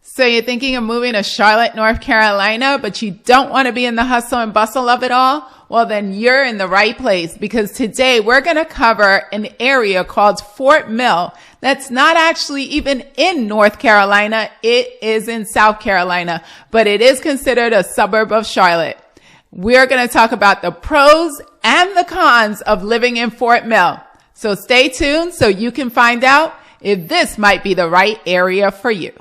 So you're thinking of moving to Charlotte, North Carolina, but you don't want to be in the hustle and bustle of it all? Well, then you're in the right place, because today we're going to cover an area called Fort Mill that's not actually even in North Carolina. It is in South Carolina, but it is considered a suburb of Charlotte. We're going to talk about the pros and the cons of living in Fort Mill. So stay tuned so you can find out if this might be the right area for you.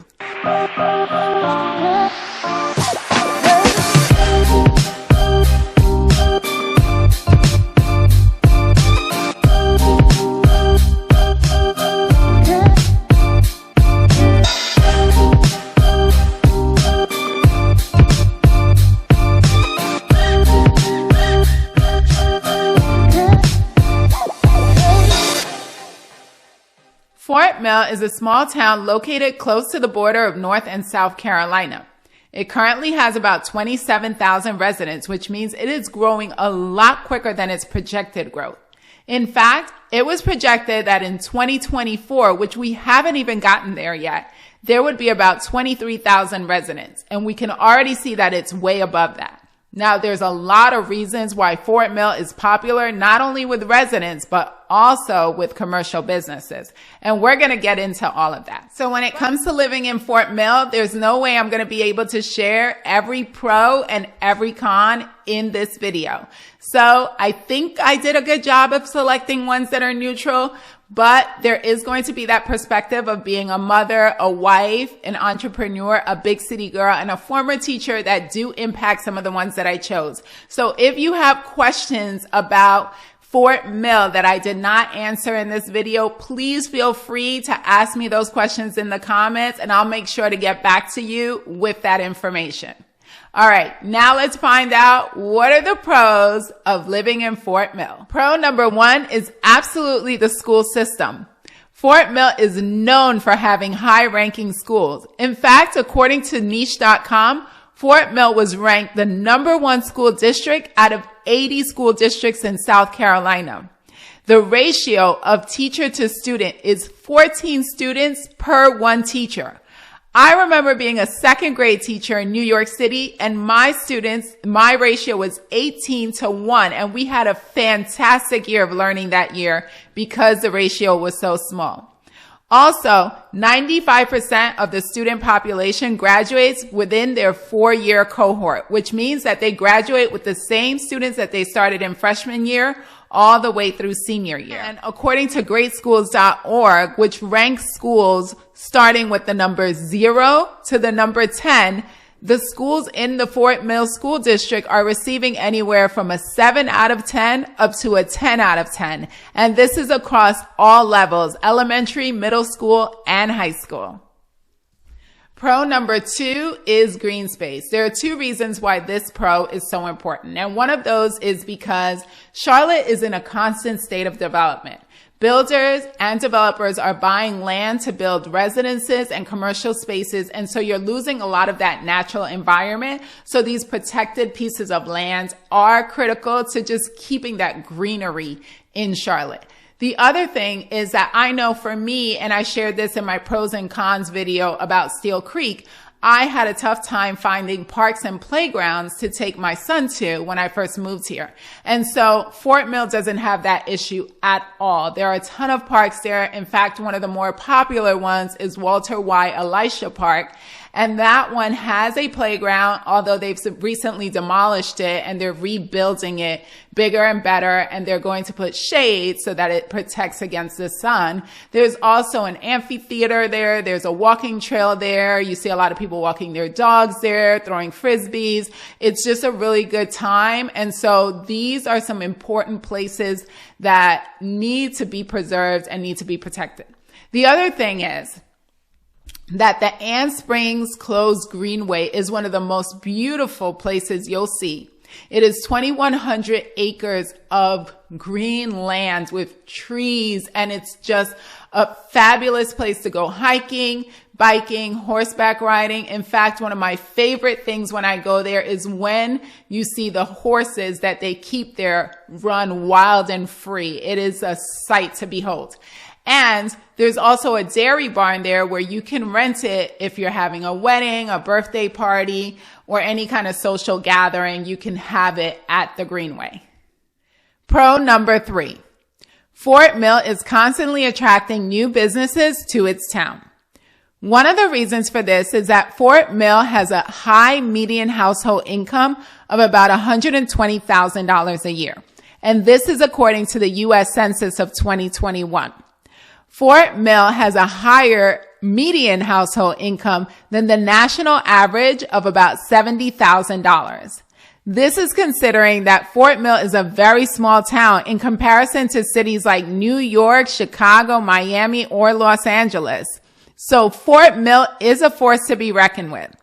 Fort Mill is a small town located close to the border of North and South Carolina. It currently has about 27,000 residents, which means it is growing a lot quicker than its projected growth. In fact, it was projected that in 2024, which we haven't even gotten there yet, there would be about 23,000 residents, and we can already see that it's way above that. Now, there's a lot of reasons why Fort Mill is popular, not only with residents, but also with commercial businesses. And we're going to get into all of that. So when it comes to living in Fort Mill, there's no way I'm going to be able to share every pro and every con in this video. So I think I did a good job of selecting ones that are neutral, but there is going to be that perspective of being a mother, a wife, an entrepreneur, a big city girl, and a former teacher that do impact some of the ones that I chose. So if you have questions about Fort Mill that I did not answer in this video, please feel free to ask me those questions in the comments, and I'll make sure to get back to you with that information. All right, now let's find out what are the pros of living in Fort Mill. Pro number one is absolutely the school system. Fort Mill is known for having high-ranking schools. In fact, according to niche.com, Fort Mill was ranked the #1 school district out of 80 school districts in South Carolina. The ratio of teacher to student is 14 students per 1 teacher. I remember being a second grade teacher in New York City, and my ratio was 18-1, and we had a fantastic year of learning that year because the ratio was so small. Also, 95% of the student population graduates within their 4-year cohort, which means that they graduate with the same students that they started in freshman year all the way through senior year. And according to greatschools.org, which ranks schools starting with the number 0 to the number 10, the schools in the Fort Mill School District are receiving anywhere from a 7 out of 10 up to a 10 out of 10. And this is across all levels, elementary, middle school, and high school. Pro number 2 is green space. There are 2 reasons why this pro is so important. And one of those is because Charlotte is in a constant state of development. Builders and developers are buying land to build residences and commercial spaces, and so you're losing a lot of that natural environment. So these protected pieces of land are critical to just keeping that greenery in Charlotte. The other thing is that I know for me, and I shared this in my pros and cons video about Steel Creek, I had a tough time finding parks and playgrounds to take my son to when I first moved here. And so Fort Mill doesn't have that issue at all. There are a ton of parks there. In fact, one of the more popular ones is Walter Y. Elisha Park. And that one has a playground, although they've recently demolished it and they're rebuilding it bigger and better. And they're going to put shade so that it protects against the sun. There's also an amphitheater there. There's a walking trail there. You see a lot of people walking their dogs there, throwing frisbees. It's just a really good time. And so these are some important places that need to be preserved and need to be protected. The other thing is that the Ann Springs Closed Greenway is one of the most beautiful places you'll see. It is 2,100 acres of green land with trees, and it's just a fabulous place to go hiking, biking, horseback riding. In fact, one of my favorite things when I go there is when you see the horses that they keep there run wild and free. It is a sight to behold. And there's also a dairy barn there where you can rent it if you're having a wedding, a birthday party, or any kind of social gathering. You can have it at the Greenway. Pro number 3. Fort Mill is constantly attracting new businesses to its town. One of the reasons for this is that Fort Mill has a high median household income of about $120,000 a year. And this is according to the U.S. Census of 2021. Fort Mill has a higher median household income than the national average of about $70,000. This is considering that Fort Mill is a very small town in comparison to cities like New York, Chicago, Miami, or Los Angeles. So Fort Mill is a force to be reckoned with.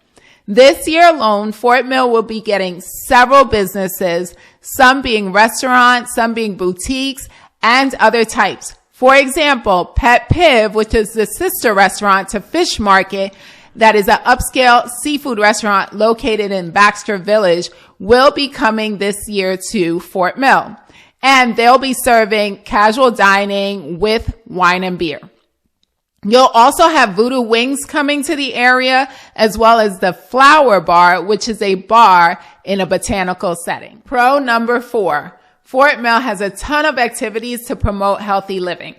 This year alone, Fort Mill will be getting several businesses, some being restaurants, some being boutiques, and other types. For example, Pet Piv, which is the sister restaurant to Fish Market, that is an upscale seafood restaurant located in Baxter Village, will be coming this year to Fort Mill. And they'll be serving casual dining with wine and beer. You'll also have Voodoo Wings coming to the area, as well as the Flower Bar, which is a bar in a botanical setting. Pro number 4. Fort Mill has a ton of activities to promote healthy living.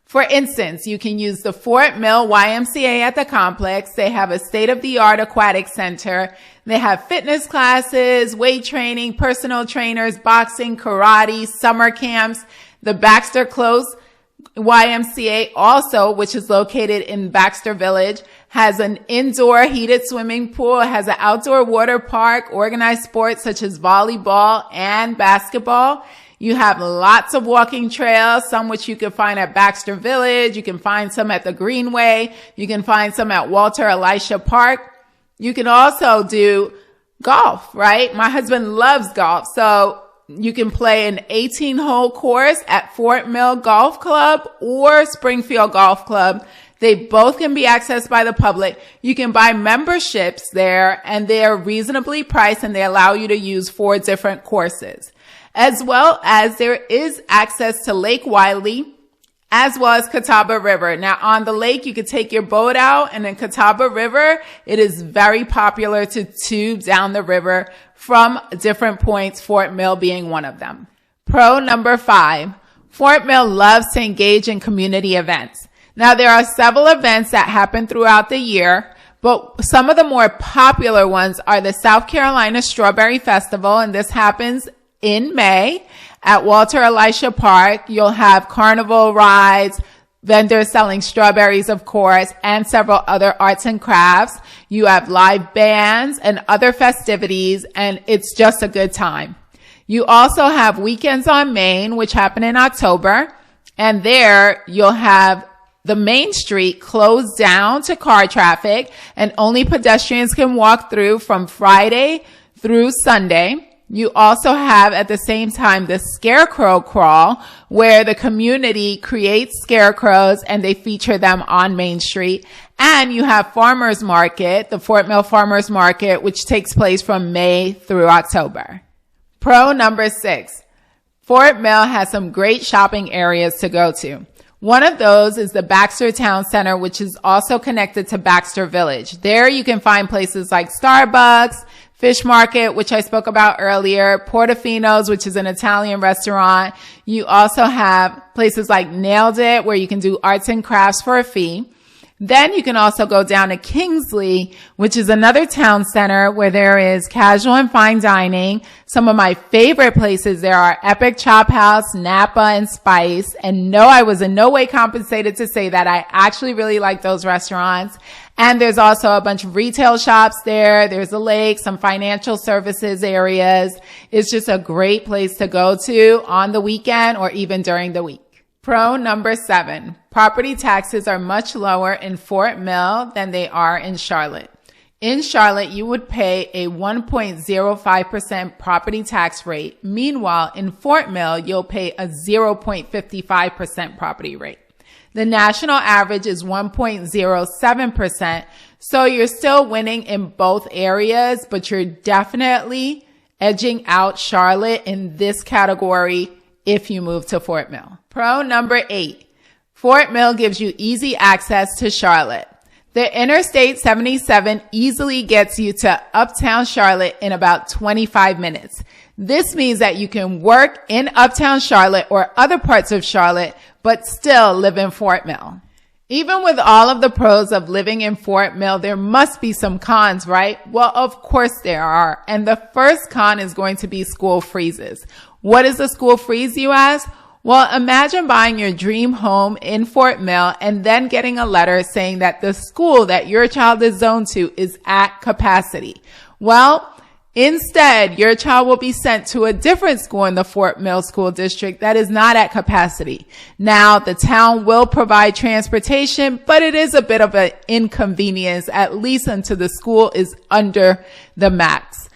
For instance, you can use the Fort Mill YMCA at the complex. They have a state-of-the-art aquatic center. They have fitness classes, weight training, personal trainers, boxing, karate, summer camps. The Baxter Close YMCA also, which is located in Baxter Village, has an indoor heated swimming pool, has an outdoor water park, organized sports such as volleyball and basketball. You have lots of walking trails, some which you can find at Baxter Village. You can find some at the Greenway. You can find some at Walter Elisha Park. You can also do golf, right? My husband loves golf. So you can play an 18-hole course at Fort Mill Golf Club or Springfield Golf Club. They both can be accessed by the public. You can buy memberships there, and they are reasonably priced, and they allow you to use 4 different courses. As well as there is access to Lake Wiley, as well as Catawba River. Now, on the lake, you could take your boat out, and in Catawba River, it is very popular to tube down the river from different points, Fort Mill being one of them. Pro number 5, Fort Mill loves to engage in community events. Now, there are several events that happen throughout the year, but some of the more popular ones are the South Carolina Strawberry Festival, and this happens in May at Walter Elisha Park. You'll have carnival rides, vendors selling strawberries, of course, and several other arts and crafts. You have live bands and other festivities, and it's just a good time. You also have Weekends on Main, which happen in October, and there you'll have the main street closed down to car traffic, and only pedestrians can walk through from Friday through Sunday. You also have at the same time the Scarecrow Crawl, where the community creates scarecrows and they feature them on Main Street. And you have Farmers Market, the Fort Mill Farmers Market, which takes place from May through October. Pro number 6, Fort Mill has some great shopping areas to go to. One of those is the Baxter Town Center, which is also connected to Baxter Village. There you can find places like Starbucks, Fish Market, which I spoke about earlier, Portofino's, which is an Italian restaurant. You also have places like Nailed It, where you can do arts and crafts for a fee. Then you can also go down to Kingsley, which is another town center where there is casual and fine dining. Some of my favorite places there are Epic Chop House, Napa, and Spice. And no, I was in no way compensated to say that. I actually really like those restaurants. And there's also a bunch of retail shops there. There's a lake, some financial services areas. It's just a great place to go to on the weekend or even during the week. Pro number 7, property taxes are much lower in Fort Mill than they are in Charlotte. In Charlotte, you would pay a 1.05% property tax rate. Meanwhile, in Fort Mill, you'll pay a 0.55% property rate. The national average is 1.07%, so you're still winning in both areas, but you're definitely edging out Charlotte in this category if you move to Fort Mill. Pro number 8, Fort Mill gives you easy access to Charlotte. The Interstate 77 easily gets you to Uptown Charlotte in about 25 minutes. This means that you can work in Uptown Charlotte or other parts of Charlotte, but still live in Fort Mill. Even with all of the pros of living in Fort Mill, there must be some cons, right? Well, of course there are. And the first con is going to be school freezes. What is a school freeze, you ask? Well, imagine buying your dream home in Fort Mill and then getting a letter saying that the school that your child is zoned to is at capacity. Well, instead, your child will be sent to a different school in the Fort Mill School District that is not at capacity. Now, the town will provide transportation, but it is a bit of an inconvenience, at least until the school is under the max.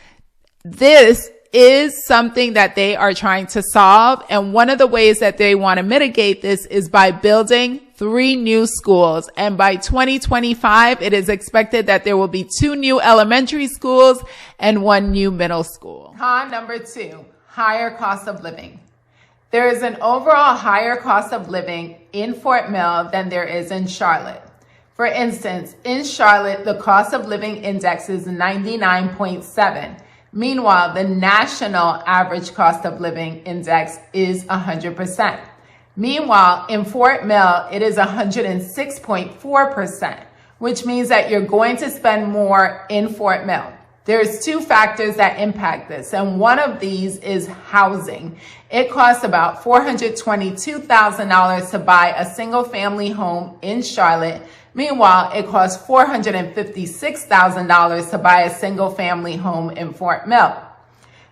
This is something that they are trying to solve. And one of the ways that they want to mitigate this is by building 3 new schools. And by 2025, it is expected that there will be 2 new elementary schools and 1 new middle school. Con number 2, higher cost of living. There is an overall higher cost of living in Fort Mill than there is in Charlotte. For instance, in Charlotte, the cost of living index is 99.7. Meanwhile, the national average cost of living index is 100%. Meanwhile, in Fort Mill, it is 106.4%, which means that you're going to spend more in Fort Mill. There's 2 factors that impact this, and one of these is housing. It costs about $422,000 to buy a single-family home in Charlotte. Meanwhile, it costs $456,000 to buy a single-family home in Fort Mill.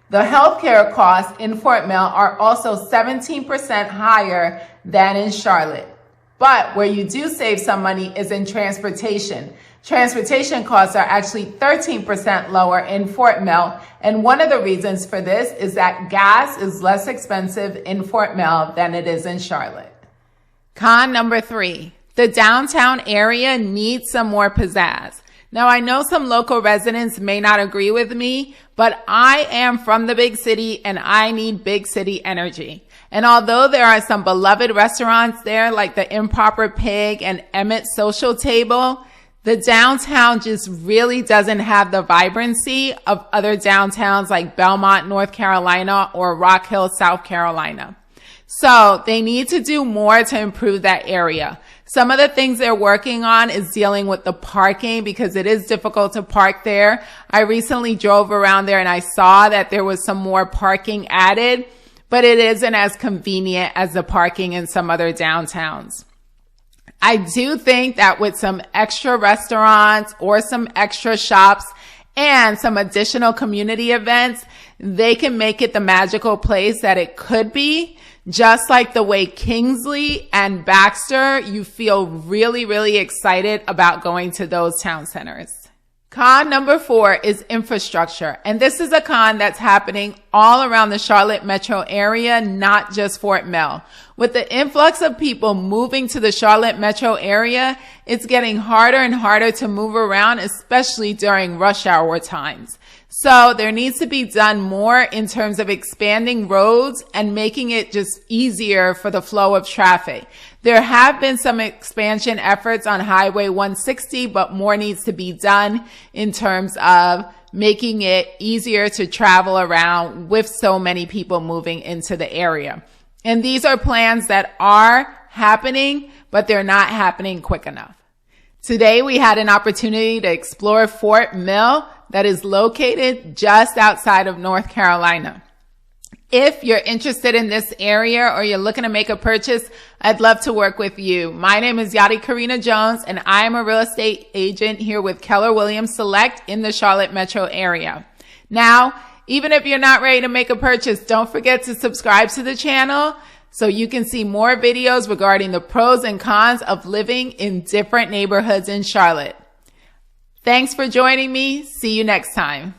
The healthcare costs in Fort Mill are also 17% higher than in Charlotte. But where you do save some money is in transportation. Transportation costs are actually 13% lower in Fort Mill. And one of the reasons for this is that gas is less expensive in Fort Mill than it is in Charlotte. Con number 3. The downtown area needs some more pizzazz. Now, I know some local residents may not agree with me, but I am from the big city and I need big city energy. And although there are some beloved restaurants there like the Improper Pig and Emmett's Social Table, the downtown just really doesn't have the vibrancy of other downtowns like Belmont, North Carolina, or Rock Hill, South Carolina. So they need to do more to improve that area. Some of the things they're working on is dealing with the parking because it is difficult to park there. I recently drove around there and I saw that there was some more parking added, but it isn't as convenient as the parking in some other downtowns. I do think that with some extra restaurants or some extra shops and some additional community events, they can make it the magical place that it could be. Just like the way Kingsley and Baxter, you feel really, really excited about going to those town centers. Con number 4 is infrastructure. And this is a con that's happening all around the Charlotte metro area, not just Fort Mill. With the influx of people moving to the Charlotte metro area, it's getting harder and harder to move around, especially during rush hour times. So there needs to be done more in terms of expanding roads and making it just easier for the flow of traffic. There have been some expansion efforts on Highway 160, but more needs to be done in terms of making it easier to travel around with so many people moving into the area. And these are plans that are happening, but they're not happening quick enough. Today, we had an opportunity to explore Fort Mill that is located just outside of North Carolina. If you're interested in this area or you're looking to make a purchase, I'd love to work with you. My name is Yadi Karina Jones, and I am a real estate agent here with Keller Williams Select in the Charlotte metro area. Now, even if you're not ready to make a purchase, don't forget to subscribe to the channel so you can see more videos regarding the pros and cons of living in different neighborhoods in Charlotte. Thanks for joining me. See you next time.